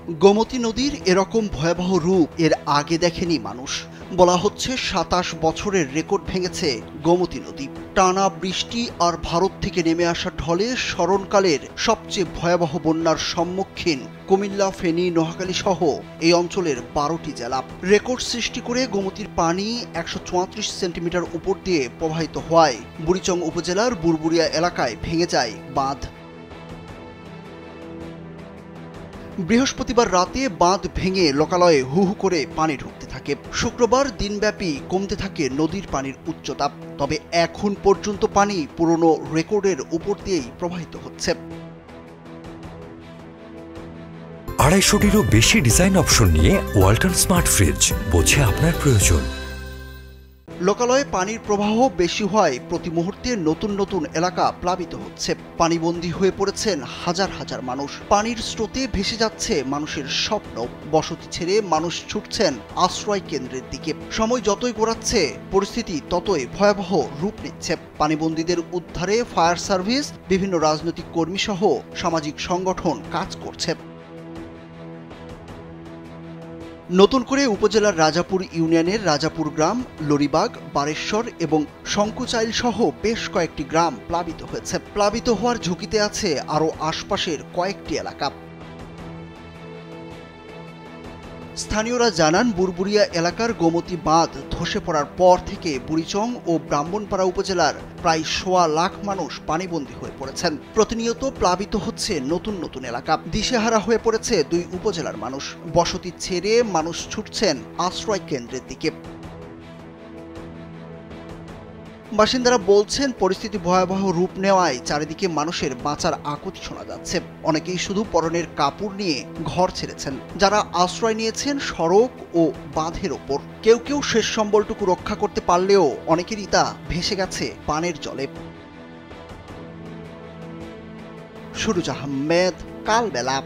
গোমতী নদীর এরকম ভয়াবহ রূপ এর আগে দেখেনি মানুষ। বলা হচ্ছে ২৭ বছরের রেকর্ড ভেঙেছে গোমতী নদী। টানা বৃষ্টি আর ভারত থেকে নেমে আসা ঢলে স্মরণকালের সবচেয়ে ভয়াবহ বন্যার সম্মুখীন কুমিল্লা, ফেনী, নোয়াখালী সহ এই অঞ্চলের ১২টি জেলা। রেকর্ড সৃষ্টি করে গোমতীর পানি ১৩৪ সেন্টিমিটার উপর দিয়ে প্রবাহিত হওয়ায় বুড়িচং উপজেলার বুরবুরিয়া এলাকায় ভেঙে যায় বাঁধ। বৃহস্পতিবার রাতে বাঁধ ভেঙে লোকালয়ে হু হু করে পানি ঢুকতে থাকে। শুক্রবার দিনব্যাপী কমতে থাকে নদীর পানির উচ্চতা। তবে এখন পর্যন্ত পানি পুরনো রেকর্ডের উপর দিয়েই প্রবাহিত হচ্ছে। ২৫০টিরও বেশি ডিজাইন অপশন নিয়ে ওয়ালটন স্মার্ট ফ্রিজ, বোঝে আপনার প্রয়োজন। লোকালয়ে পানির প্রবাহ বেশি হওয়ায় প্রতি মুহূর্তে নতুন নতুন এলাকা প্লাবিত হচ্ছে। পানিবন্দী হয়ে পড়েছেন হাজার হাজার মানুষ। পানির স্রোতে ভেসে যাচ্ছে মানুষের স্বপ্ন। বসতি ছেড়ে মানুষ ছুটছেন আশ্রয় কেন্দ্রের দিকে। সময় যতই গড়াচ্ছে পরিস্থিতি ততই ভয়াবহ রূপ নিচ্ছে। পানিবন্দীদের উদ্ধারে ফায়ার সার্ভিস, বিভিন্ন রাজনৈতিক কর্মী সহ সামাজিক সংগঠন কাজ করছে। নতুন করে উপজেলার রাজাপুর ইউনিয়নের রাজাপুর গ্রাম, লরিবাগ, বারেশ্বর এবং শঙ্কুচাইল সহ বেশ কয়েকটি গ্রাম প্লাবিত হয়েছে। প্লাবিত হওয়ার ঝুঁকিতে আছে আরও আশপাশের কয়েকটি এলাকা। স্থানীয়রা জানান, বুরবুরিয়া এলাকার গোমতী বাঁধ ধসে পড়ার পর থেকে বুড়িচং ও ব্রাহ্মণপাড়া উপজেলার প্রায় ১.৫ লাখ মানুষ পানিবন্দী হয়ে পড়েছেন। প্রতিনিয়ত প্লাবিত হচ্ছে নতুন নতুন এলাকা। দিশেহারা হয়ে পড়েছে ২ উপজেলার মানুষ। বসতি ছেড়ে মানুষ ছুটছেন আশ্রয় কেন্দ্রের দিকে। বাসিন্দারা বলছেন, পরিস্থিতি ভয়াবহ রূপ নেওয়ায় চারিদিকে মানুষের বাঁচার আকুতি শোনা যাচ্ছে। অনেকেই শুধু পরনের কাপড় নিয়ে ঘর ছেড়েছেন। যারা আশ্রয় নিয়েছেন সড়ক ও বাঁধের ওপর। কেউ কেউ শেষ সম্বলটুকু রক্ষা করতে পারলেও অনেকেরই তা ভেসে গেছে পানের জলে। সুরুজ আহমেদ, কালবেলা।